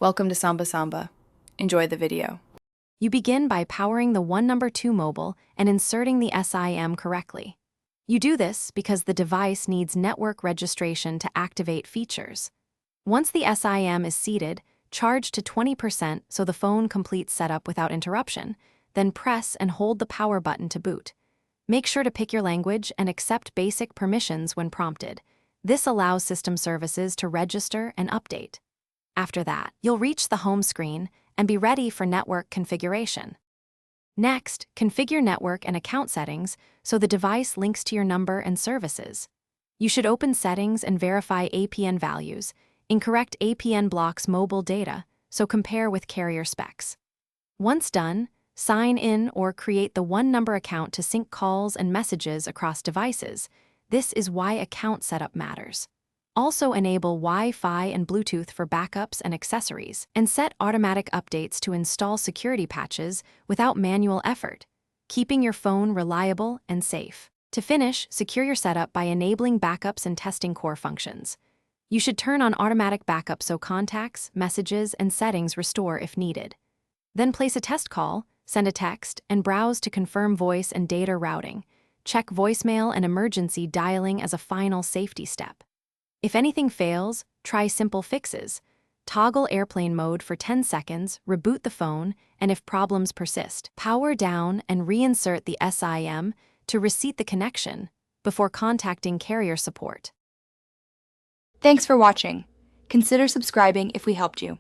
Welcome to Samba Samba. Enjoy the video. You begin by powering the 1-2 mobile and inserting the SIM correctly. You do this because the device needs network registration to activate features. Once the SIM is seated, charge to 20% so the phone completes setup without interruption, then press and hold the power button to boot. Make sure to pick your language and accept basic permissions when prompted. This allows system services to register and update. After that, you'll reach the home screen and be ready for network configuration. Next, configure network and account settings so the device links to your number and services. You should open settings and verify APN values. Incorrect APN blocks mobile data, so compare with carrier specs. Once done, sign in or create the one-number account to sync calls and messages across devices. This is why account setup matters. Also enable Wi-Fi and Bluetooth for backups and accessories, and set automatic updates to install security patches without manual effort, keeping your phone reliable and safe. To finish, secure your setup by enabling backups and testing core functions. You should turn on automatic backup so contacts, messages, and settings restore if needed. Then place a test call, send a text, and browse to confirm voice and data routing. Check voicemail and emergency dialing as a final safety step. If anything fails, try simple fixes. Toggle airplane mode for 10 seconds, reboot the phone, and if problems persist, power down and reinsert the SIM to reset the connection before contacting carrier support. Thanks for watching. Consider subscribing if we helped you.